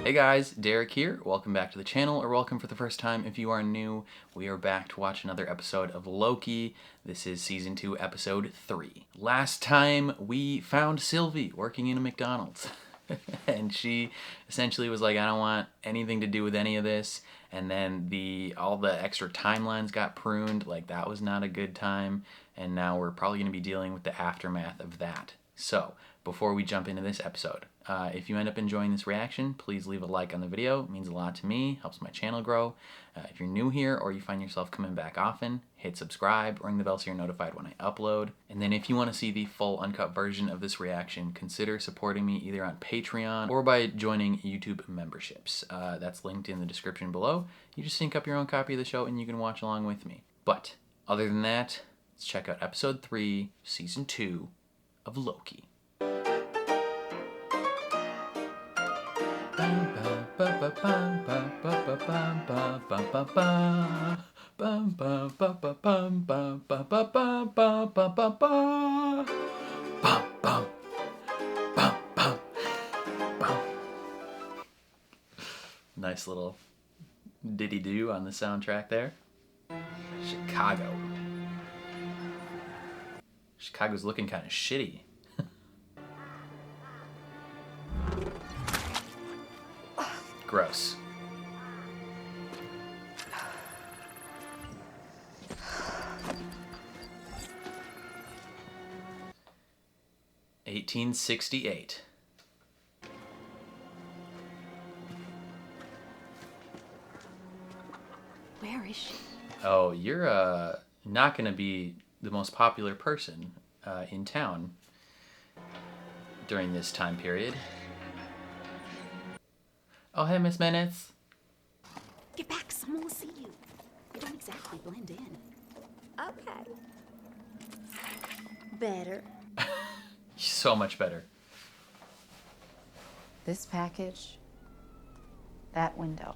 Hey guys, Derek here. Welcome back to the channel, or welcome for the first time if you are new. We are back to watch another episode of Loki. This is Season 2, Episode 3. Last time we found Sylvie working in a McDonald's. And she essentially was like, I don't want anything to do with any of this. And then all the extra timelines got pruned. Like, that was not a good time. And now we're probably going to be dealing with the aftermath of that. So, before we jump into this episode, if you end up enjoying this reaction, please leave a like on the video. It means a lot to me, helps my channel grow. If you're new here or you find yourself coming back often, hit subscribe, ring the bell so you're notified when I upload. And then if you want to see the full uncut version of this reaction, consider supporting me either on Patreon or by joining YouTube memberships. That's linked in the description below. You just sync up your own copy of the show and you can watch along with me. But other than that, let's check out Episode 3, Season 2 of Loki. Nice little diddy-do on the soundtrack there. Chicago. Chicago's looking kind of shitty. Gross. (1868). Where is she? Oh, you're not gonna be the most popular person in town during this time period. Oh, hey, Miss Minutes. Get back, someone will see you. You don't exactly blend in. Okay. Better. So much better. This package, that window.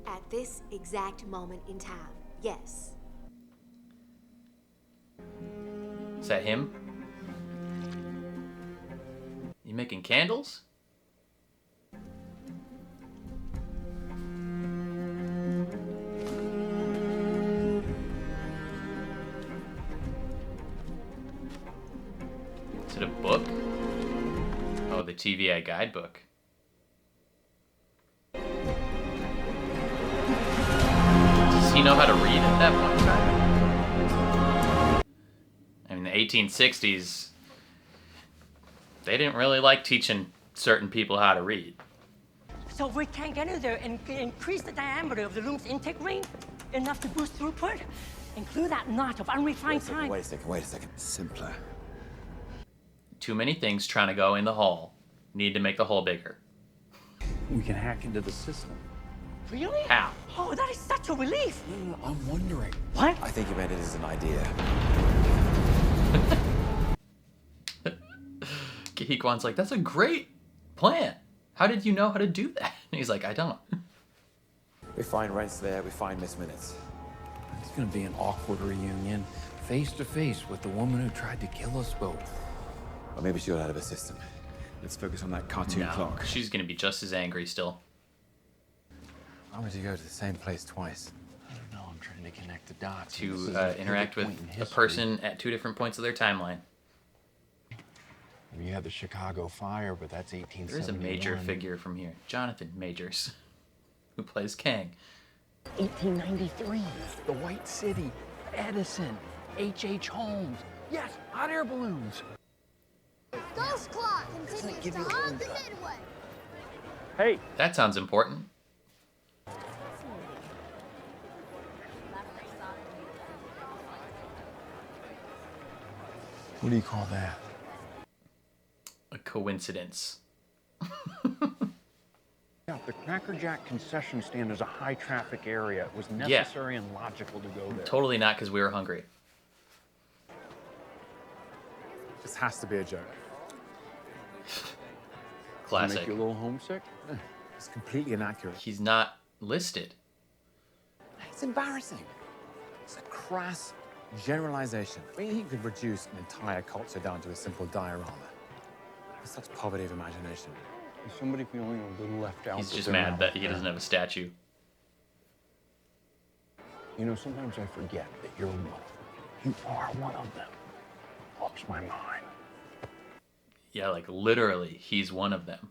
At this exact moment in time, yes. Is that him? You making candles? Is it a book? Oh, the TVA guidebook. Does he know how to read at that point in time? I mean, the 1860s, they didn't really like teaching certain people how to read. So we can get in there and increase the diameter of the loom's intake ring enough to boost throughput? Include that knot of unrefined time. Wait a second. Simpler. Too many things trying to go in the hole. Need to make the hole bigger. We can hack into the system. Really? How? Oh, that is such a relief. No, I'm wondering. What? I think you meant it as an idea. Kihikwan's like, that's a great plan. How did you know how to do that? And he's like, I don't. We find Rent's there, we find Miss Minutes. It's gonna be an awkward reunion, face to face with the woman who tried to kill us both. Or maybe she got out of her system. Let's focus on that cartoon No, clock. she's gonna be just as angry still. Why would you go to the same place twice? I don't know, I'm trying to connect the dots. To This is a interact pivot with point in a history. person at two different points of their timeline. You had the Chicago fire, but that's 1871. There is a major figure from here. Jonathan Majors, who plays Kang. 1893, the White City, Edison, H.H. Holmes. Yes, hot air balloons. Ghost clock continues to haunt the Midway. Hey, That sounds important. what do you call that? A coincidence. Yeah, the Cracker Jack concession stand is a high traffic area. It was necessary and logical to go there. Totally not because we were hungry. This has to be a joke. Classic. Make you a little homesick? It's completely inaccurate. He's not listed. It's embarrassing. It's a crass generalization. I mean, he could reduce an entire culture down to a simple diorama. It's such poverty of imagination. Is somebody feeling a little left out? He's just mad that he doesn't have a statue. You know, sometimes I forget that you're one of them. You are one of them. Blows my mind. Yeah, like literally, he's one of them.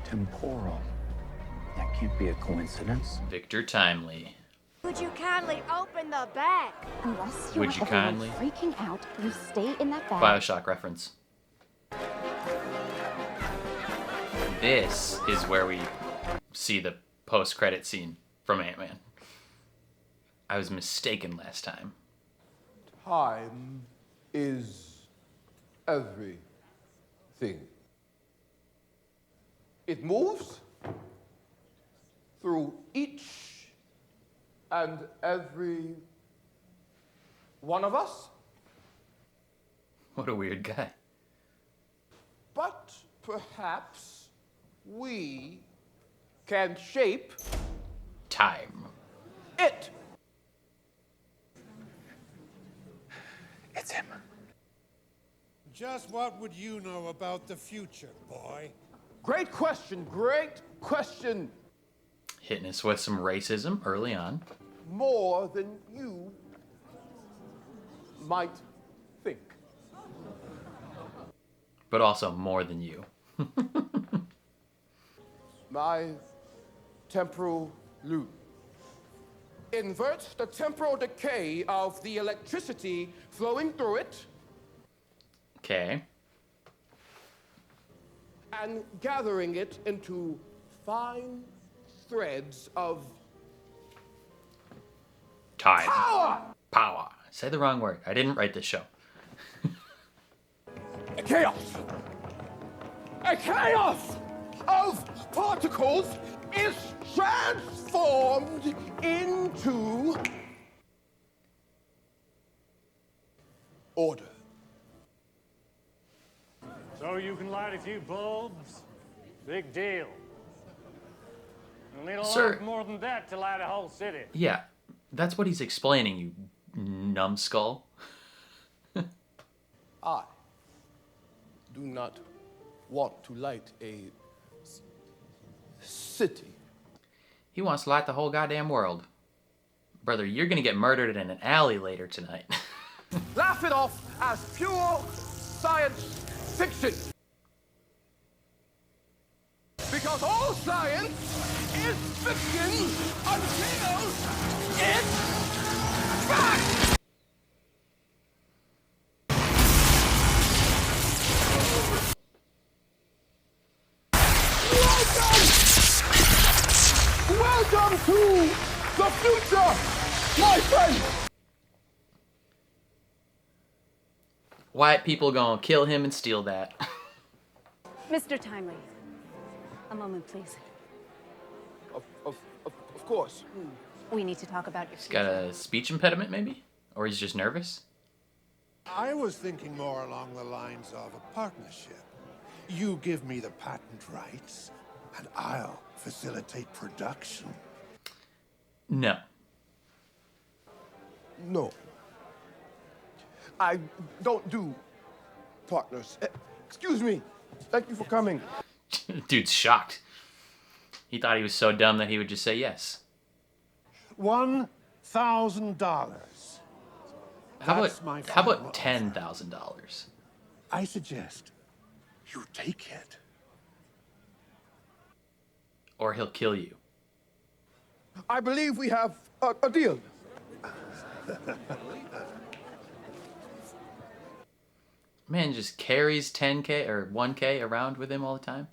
Temporal. That can't be a coincidence. Victor Timely. Would you kindly open the bag? Unless you Would want you everyone kindly? freaking out, you stay in that bag. Bioshock reference. This is where we see the post-credit scene from Ant-Man. I was mistaken last time. Time is everything. It moves through each and every one of us. What a weird guy. But perhaps we can shape Time. it. It's him. Just what would you know about the future, boy? Great question, great question. Hitting us with some racism early on. More than you might think. But also more than you. My temporal loop. Invert the temporal decay of the electricity flowing through it Okay. and gathering it into fine threads of Time. power. Power. Say the wrong word. I didn't write this show. Chaos. A chaos of particles is transformed into order. So you can light a few bulbs? Big deal. You'll need a Sir. lot more than that to light a whole city. Yeah, that's what he's explaining, you numbskull. I do not want to light a city. He wants to light the whole goddamn world. Brother, you're gonna get murdered in an alley later tonight. Laugh it off as pure science fiction. Because all science is fiction until it's fact. Welcome to the future, my friend. White people gonna kill him and steal that. Mr. Timely, a moment, please. Of course. We need to talk about your He's got a speech impediment, maybe? Or he's just nervous? I was thinking more along the lines of a partnership. You give me the patent rights, and I'll facilitate production. No. No. I don't do partners. Excuse me. Thank you for coming. Dude's shocked. He thought he was so dumb that he would just say yes. $1,000. How That's my about final $10,000? I suggest you take it. Or he'll kill you. I believe we have a deal. Man just carries 10K or 1K around with him all the time.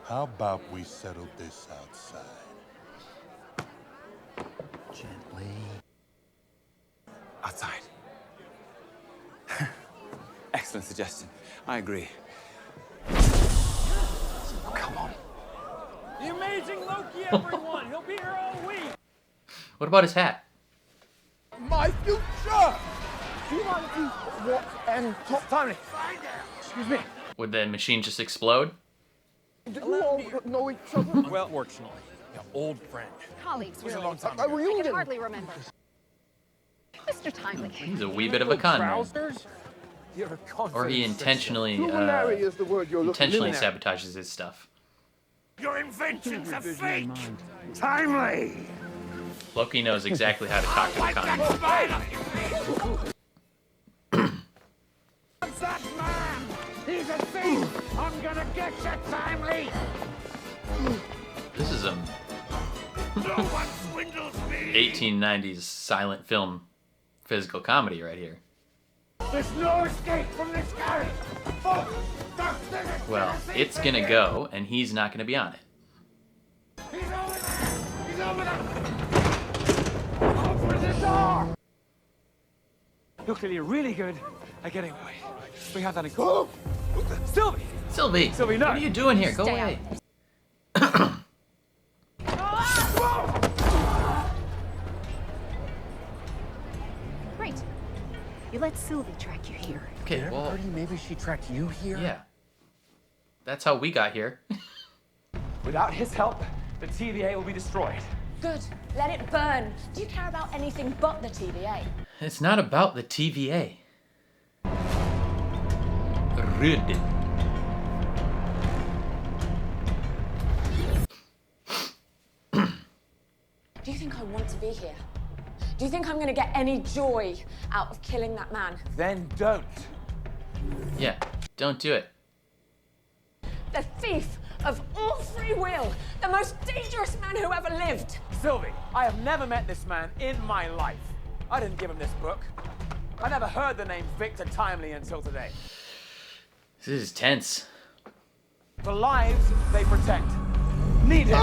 How about we settle this outside? Gently. Outside. Excellent suggestion. I agree. Come on. The amazing Loki, everyone! He'll be here all week! What about his hat? My future! Do you mind if you walk and talk timely? Excuse me. Would the machine just explode? Do you all know each other? Well, fortunately, an old friend. colleagues. It was a long time A ago. I reunion. can hardly remember. Mr. Timely. He's a wee bit of a con man. Trousers? You're a confident Or he intentionally, Luminary is the word you're looking intentionally for. sabotages his stuff. Your inventions are fake! Timely! Loki knows exactly how to talk to the con. That man! He's a thief! I'm gonna get you, Timely! This is a No one swindles me! 1890s silent film physical comedy right here. There's no escape from this carriage! Folks, Well, it's gonna go, and he's not gonna be on it. he's over there! He's over there! Open the door! You're clearly really good at getting away. We have that in common. Sylvie! Sylvie! Sylvie, no! What are you doing here? Go Stay away. Great. You let Sylvie track you here. Okay, well, Birdie, maybe she tracked you here? yeah. That's how we got here. Without his help, the TVA will be destroyed. Good. Let it burn. Do you care about anything but the TVA? It's not about the TVA. Rude. Do you think I want to be here? Do you think I'm going to get any joy out of killing that man? Then don't. Yeah, don't do it. The thief of all free will, the most dangerous man who ever lived. Sylvie, I have never met this man in my life. I didn't give him this book. I never heard the name Victor Timely until today. This is tense. The lives they protect need him.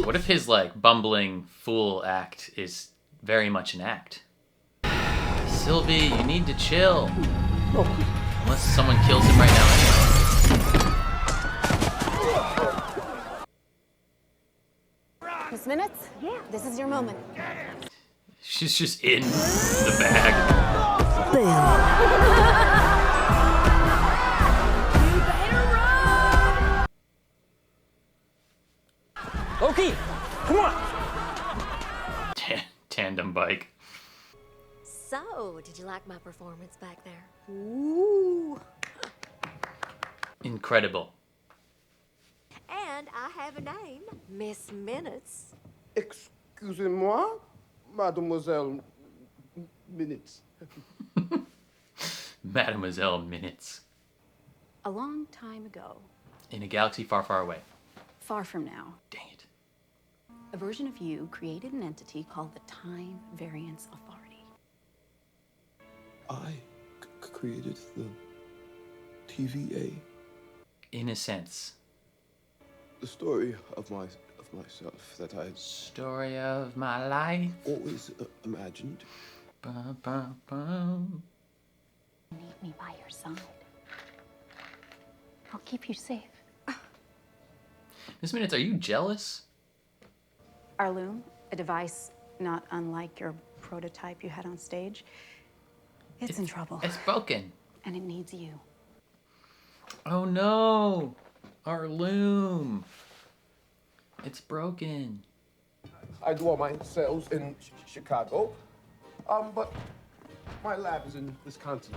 What if his, like, bumbling fool act is very much an act? Sylvie, you need to chill. Unless someone kills him right now anyway. Miss Minutes? Yeah. This is your moment. She's just in the bag. Loki, come on! Tandem bike. So, did you like my performance back there? Ooh. Incredible. And I have a name, Miss Minutes. Excusez-moi, Mademoiselle Minutes. Mademoiselle Minutes. A long time ago, In a galaxy far, far away. far from now, Dang it. a version of you created an entity called the Time Variance Authority. I created the TVA. In a sense. The story of myself that I Story of my life. always imagined. Bum, bum, bum. Need me by your side. I'll keep you safe. Miss Minutes, are you jealous? Our loom, a device not unlike your prototype you had on stage, it's in trouble. It's broken. And it needs you. Oh no! Our loom. It's broken. I do all my sales in Chicago, but my lab is in Wisconsin.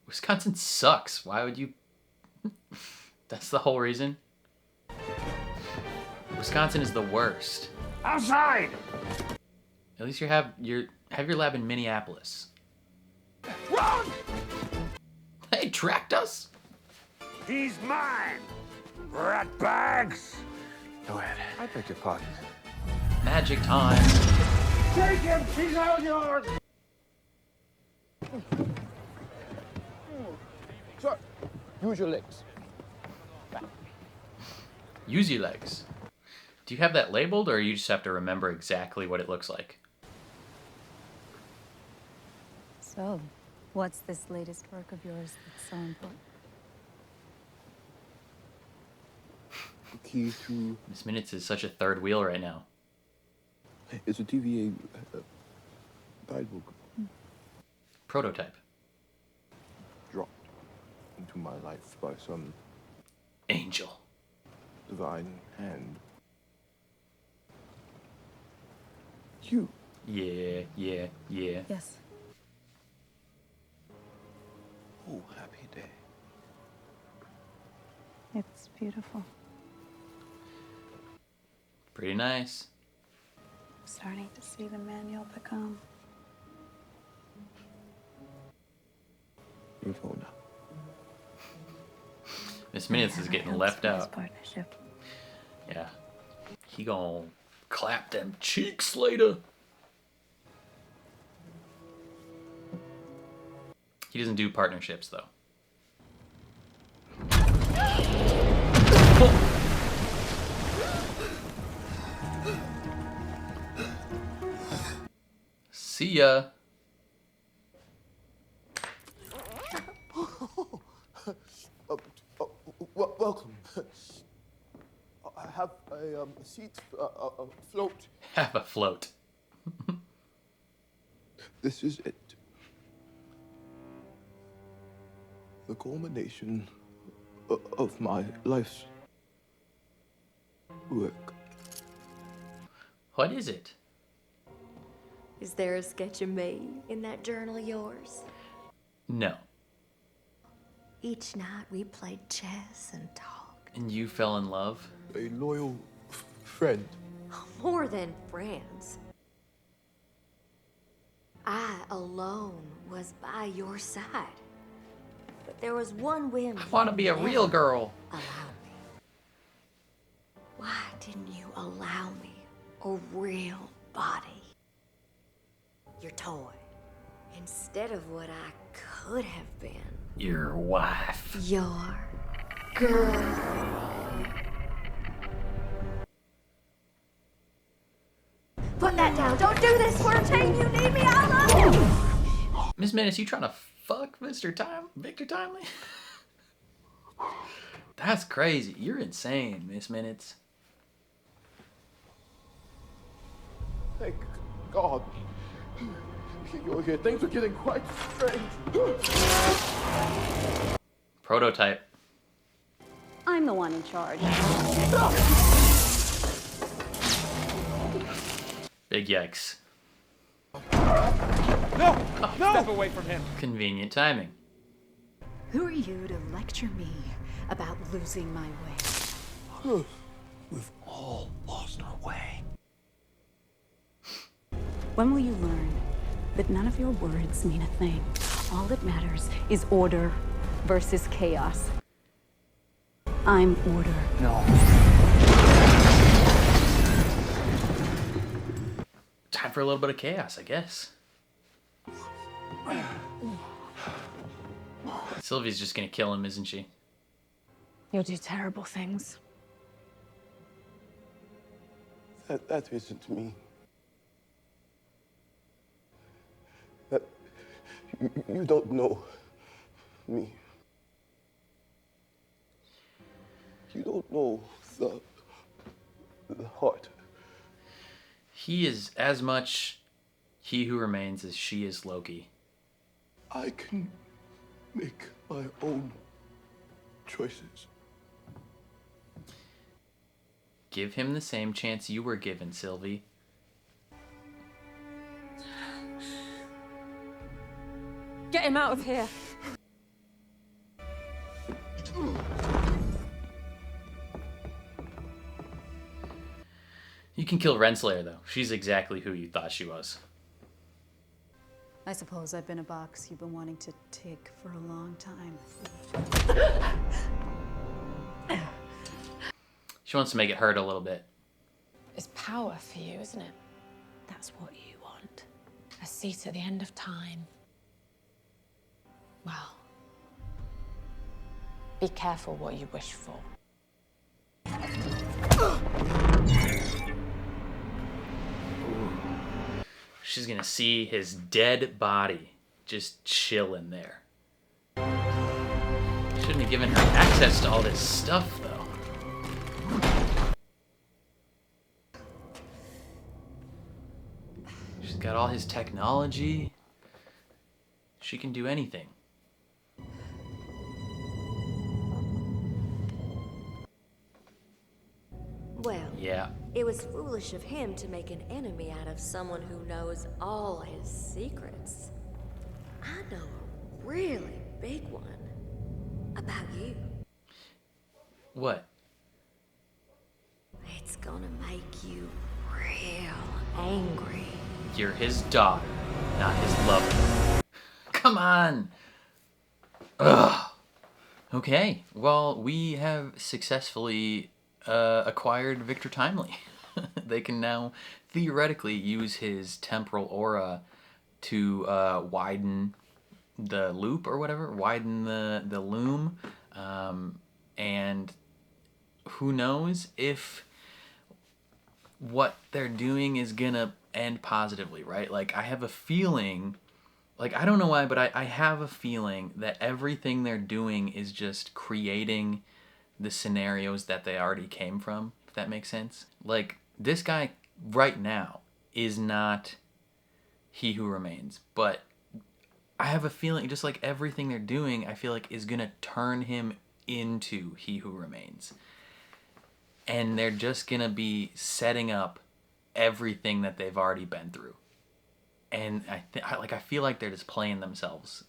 Wisconsin sucks. Why would you? That's the whole reason. Wisconsin is the worst. Outside! At least you have your lab in Minneapolis. Run! They tracked us. He's mine! Rat bags! Go ahead. I beg your pardon. Magic time. Take him! He's all yours! Sir, use your legs. Use your legs. Do you have that labeled, or you just have to remember exactly what it looks like? So, what's this latest work of yours that's so important? The key to... Miss Minutes is such a third wheel right now. It's a TVA guidebook Prototype. dropped into my life by some Angel. divine hand. You. Yeah. Yes. happy day. It's beautiful. Pretty nice. I'm starting to see the man you'll become. Move on now. Miss Minutes is getting left out. Partnership. Yeah. He gonna clap them cheeks later. He doesn't do partnerships though. See ya. Welcome. I have a seat, a float. Have a float. This is it. The culmination of my life's work. What is it? Is there a sketch of me in that journal of yours? No. Each night we played chess and talked. And you fell in love? A loyal friend. More than friends. I alone was by your side. But there was one whim. I want to be a real girl. Allow me. Why didn't you allow me a real body? Your toy. Instead of what I could have been. Your wife. Your girl. Put that down. Don't do this. We're a team. You need me. I love you. Miss Minutes, you trying to fuck Victor Timely? That's crazy. You're insane, Miss Minutes. Thank God. You're here. Things are getting quite strange. Prototype. I'm the one in charge. Big yikes. No! No! Step away from him. Convenient timing. Who are you to lecture me about losing my way? We've all lost our way. When will you learn that none of your words mean a thing? All that matters is order versus chaos. I'm order. No. Time for a little bit of chaos, I guess. Sylvie's just gonna kill him, isn't she? You'll do terrible things. That isn't me. That you don't know me. You don't know the heart. He is as much he who remains as she is Loki. I can make my own choices. Give him the same chance you were given, Sylvie. Get him out of here. You can kill Renslayer, though. She's exactly who you thought she was. I suppose I've been a box you've been wanting to tick for a long time. She wants to make it hurt a little bit. It's power for you, isn't it? That's what you want. A seat at the end of time. Well, be careful what you wish for. She's gonna see his dead body just chilling there. Shouldn't have given her access to all this stuff, though. She's got all his technology. She can do anything. Well, Yeah. it was foolish of him to make an enemy out of someone who knows all his secrets. I know a really big one. About you. What? It's gonna make you real angry. You're his daughter, not his lover. Come on! Ugh. Okay, well, we have successfully acquired Victor Timely. They can now theoretically use his temporal aura to widen the loop or whatever, widen the loom, and who knows if what they're doing is gonna end positively, right? Like, I have a feeling, like, I don't know why, but I have a feeling that everything they're doing is just creating the scenarios that they already came from, if that makes sense. Like, this guy right now is not He Who Remains, but I have a feeling, just like everything they're doing, I feel like is gonna turn him into He Who Remains. And they're just gonna be setting up everything that they've already been through. And I feel like they're just playing themselves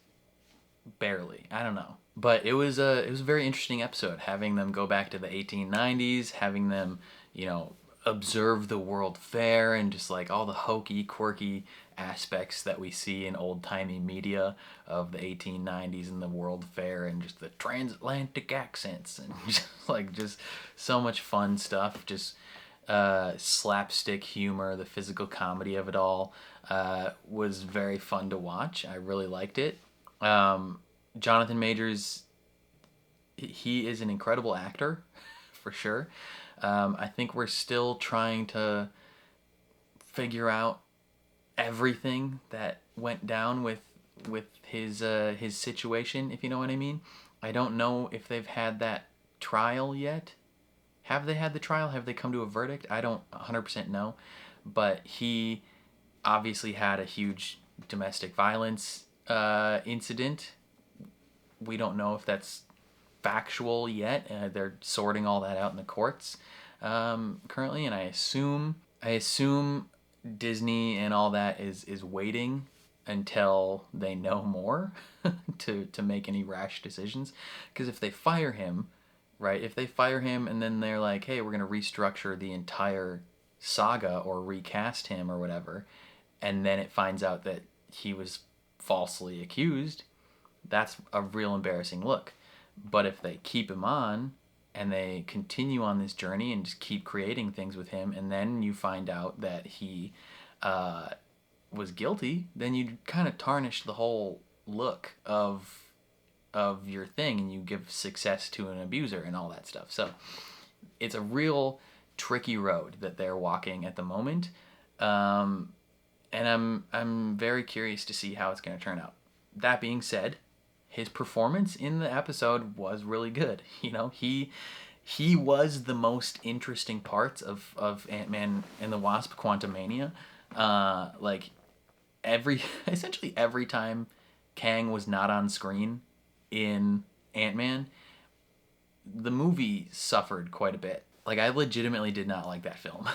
barely. I don't know. But it was a very interesting episode, having them go back to the 1890s, having them, you know, observe the World Fair and just like all the hokey, quirky aspects that we see in old-timey media of the 1890s and the World Fair, and just the transatlantic accents and just so much fun stuff. Just slapstick humor, the physical comedy of it all was very fun to watch. I really liked it. Jonathan Majors, he is an incredible actor, for sure. I think we're still trying to figure out everything that went down with his situation, if you know what I mean. I don't know if they've had that trial yet. Have they had the trial? Have they come to a verdict? I don't 100% know. But he obviously had a huge domestic violence incident. We don't know if that's factual yet. They're sorting all that out in the courts currently, and I assume Disney and all that is waiting until they know more to make any rash decisions. Because if they fire him, right? If they fire him and then they're like, hey, we're going to restructure the entire saga or recast him or whatever, and then it finds out that he was falsely accused, that's a real embarrassing look. But if they keep him on and they continue on this journey and just keep creating things with him, and then you find out that he was guilty, then you kind of tarnish the whole look of your thing, and you give success to an abuser and all that stuff. So it's a real tricky road that they're walking at the moment, and I'm very curious to see how it's going to turn out. That being said, his performance in the episode was really good. You know, he was the most interesting parts of Ant-Man and the Wasp: Quantumania. Like essentially every time Kang was not on screen in Ant-Man, the movie suffered quite a bit. Like, I legitimately did not like that film.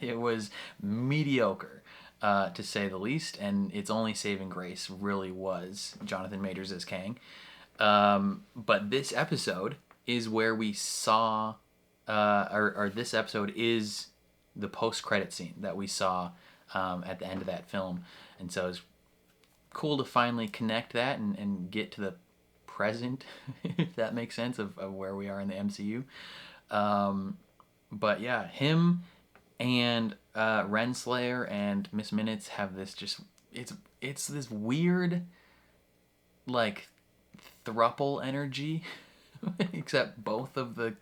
It was mediocre, to say the least, and its only saving grace really was Jonathan Majors as Kang. But this episode is where we saw, or this episode is the post-credit scene that we saw at the end of that film. And so it's cool to finally connect that and get to the present, if that makes sense, of where we are in the MCU. But yeah, him and Renslayer and Miss Minutes have this just, it's this weird, like, thruple energy, except both of the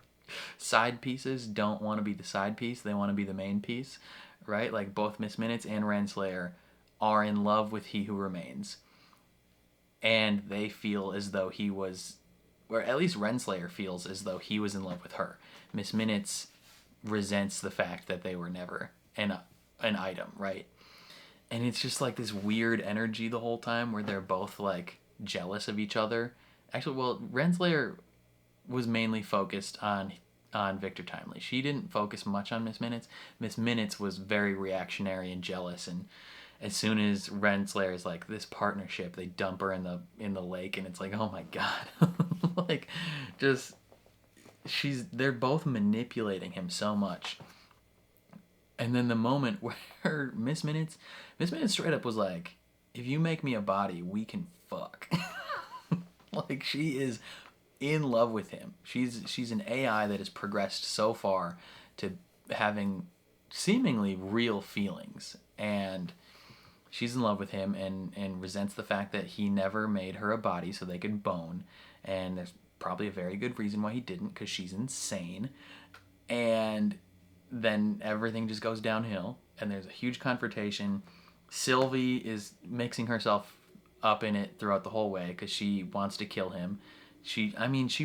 side pieces don't want to be the side piece, they want to be the main piece, right? Like, both Miss Minutes and Renslayer are in love with He Who Remains, and they feel as though he was, or at least Renslayer feels as though he was in love with her. Miss Minutes resents the fact that they were never an item, right? And it's just like this weird energy the whole time where they're both like jealous of each other. Actually, well, Renslayer was mainly focused on Victor Timely. She didn't focus much on Miss Minutes. Miss Minutes was very reactionary and jealous as soon as Renslayer is like, this partnership, they dump her in the lake, and it's like, oh my god. Like, just, they're both manipulating him so much. And then the moment where Miss Minutes straight up was like, if you make me a body, we can fuck. Like, she is in love with him. She's an AI that has progressed so far to having seemingly real feelings, and she's in love with him and resents the fact that he never made her a body so they could bone, and there's probably a very good reason why he didn't, because she's insane. And then everything just goes downhill, and there's a huge confrontation. Sylvie is mixing herself up in it throughout the whole way because she wants to kill him. She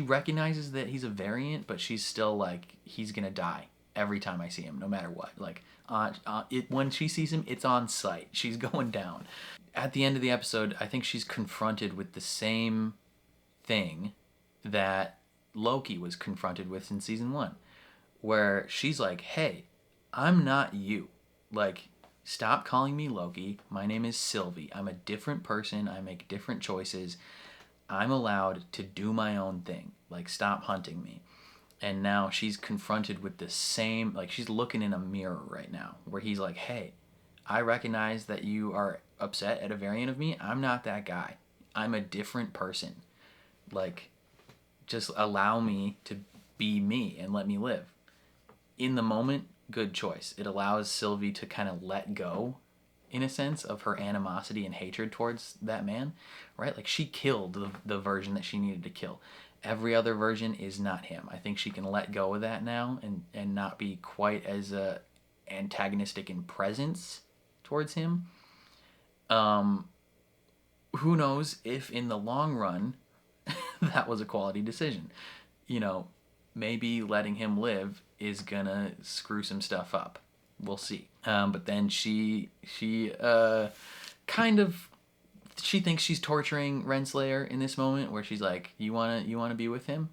recognizes that he's a variant, but she's still like, he's gonna die every time I see him, no matter what. Like, when she sees him, it's on sight. She's going down. At the end of the episode, I think she's confronted with the same thing that Loki was confronted with in season 1, where she's like, hey, I'm not you. Like, stop calling me Loki. My name is Sylvie. I'm a different person. I make different choices. I'm allowed to do my own thing. Like, stop hunting me. And now she's confronted with the same, like, she's looking in a mirror right now, where he's like, hey, I recognize that you are upset at a variant of me. I'm not that guy. I'm a different person. Like, just allow me to be me and let me live. In the moment, good choice. It allows Sylvie to kind of let go, in a sense, of her animosity and hatred towards that man, right? Like, she killed the version that she needed to kill. Every other version is not him. I think she can let go of that now and not be quite as antagonistic in presence towards him. Who knows if in the long run that was a quality decision. You know, maybe letting him live is gonna screw some stuff up. We'll see. But then she kind of, she thinks she's torturing Renslayer in this moment, where she's like, you wanna be with him?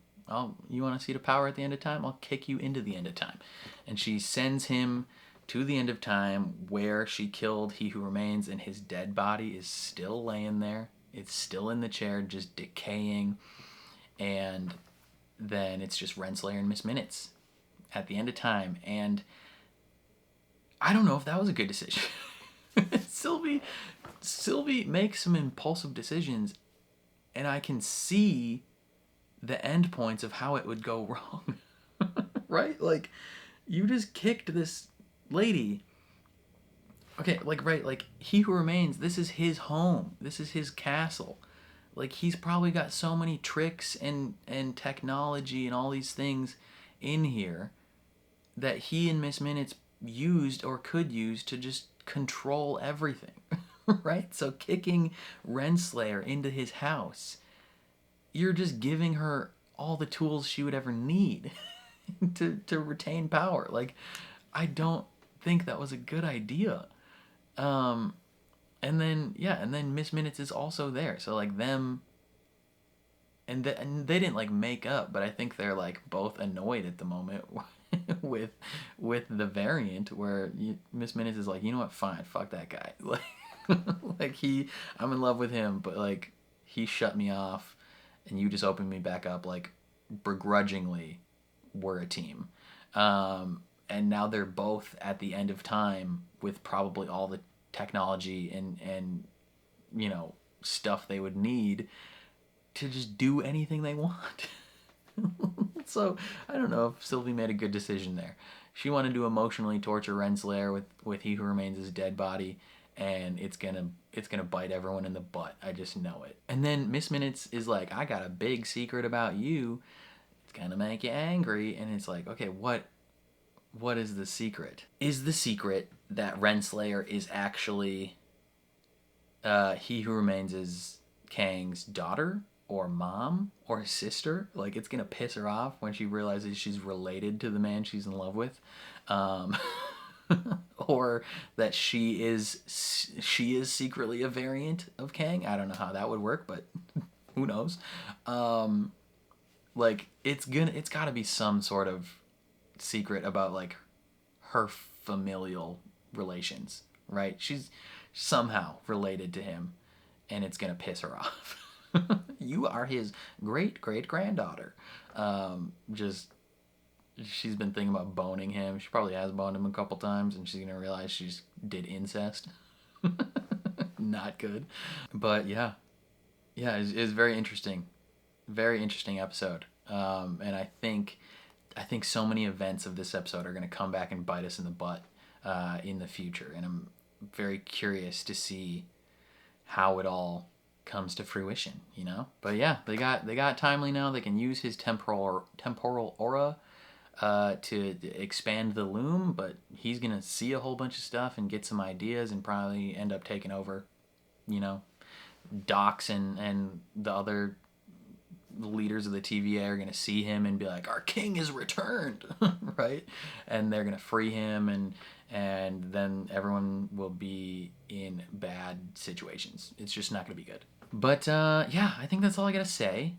You want a seat of power at the end of time? I'll kick you into the end of time. And she sends him to the end of time, where she killed He Who Remains, and his dead body is still laying there. It's still in the chair, just decaying. And then it's just Renslayer and Miss Minutes at the end of time. And I don't know if that was a good decision. Sylvie makes some impulsive decisions, and I can see the end points of how it would go wrong. Right? Like, you just kicked this lady. Okay, like, right, like, He Who Remains, this is his home. This is his castle. Like, he's probably got so many tricks and technology and all these things in here that he and Miss Minutes used or could use to just control everything. Right? So kicking Renslayer into his house, you're just giving her all the tools she would ever need to retain power. Like, I don't think that was a good idea. And then Miss Minutes is also there. So, like, them, and they didn't, like, make up, but I think they're, like, both annoyed at the moment with the variant, where Miss Minutes is like, you know what, fine, fuck that guy. Like, I'm in love with him, but, like, he shut me off, and you just opened me back up. Like, begrudgingly, we're a team. And now they're both at the end of time with probably all the technology and you know, stuff they would need to just do anything they want. So I don't know if Sylvie made a good decision there. She wanted to emotionally torture Renslayer with He Who Remains' his dead body, and it's gonna bite everyone in the butt. I just know it. And then Miss Minutes is like, I got a big secret about you. It's gonna make you angry. And it's like, okay, what is the secret? Is the secret that Renslayer is actually He Who Remains is Kang's daughter or mom or sister? Like, it's gonna piss her off when she realizes she's related to the man she's in love with. Or that she is secretly a variant of Kang. I don't know how that would work, but who knows? Like, it's gotta be some sort of secret about, like, her familial relations, right? She's somehow related to him, and it's gonna piss her off. You are his great-great-granddaughter. She's been thinking about boning him. She probably has boned him a couple times, and she's gonna realize she just did incest. Not good. But yeah, it's very interesting. Very interesting episode. And I think so many events of this episode are gonna come back and bite us in the butt in the future, and I'm very curious to see how it all comes to fruition, you know. But yeah, they got Timely now. They can use his temporal aura to expand the loom, but he's gonna see a whole bunch of stuff and get some ideas and probably end up taking over, you know. Docs and the other leaders of the TVA are gonna see him and be like, our king is returned. Right? And they're gonna free him, and then everyone will be in bad situations. It's just not gonna be good. But yeah, I think that's all I gotta say.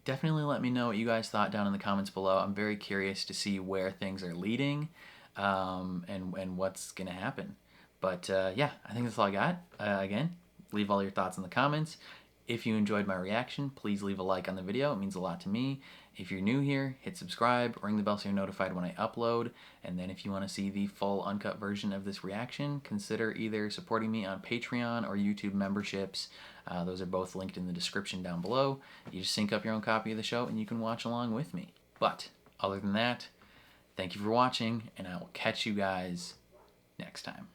Definitely let me know what you guys thought down in the comments below. I'm very curious to see where things are leading, and what's gonna happen. But yeah, I think that's all I got. Again, leave all your thoughts in the comments. If you enjoyed my reaction, please leave a like on the video. It means a lot to me. If you're new here, hit subscribe, ring the bell so you're notified when I upload. And then if you want to see the full uncut version of this reaction, consider either supporting me on Patreon or YouTube memberships. Those are both linked in the description down below. You just sync up your own copy of the show and you can watch along with me. But other than that, thank you for watching, and I will catch you guys next time.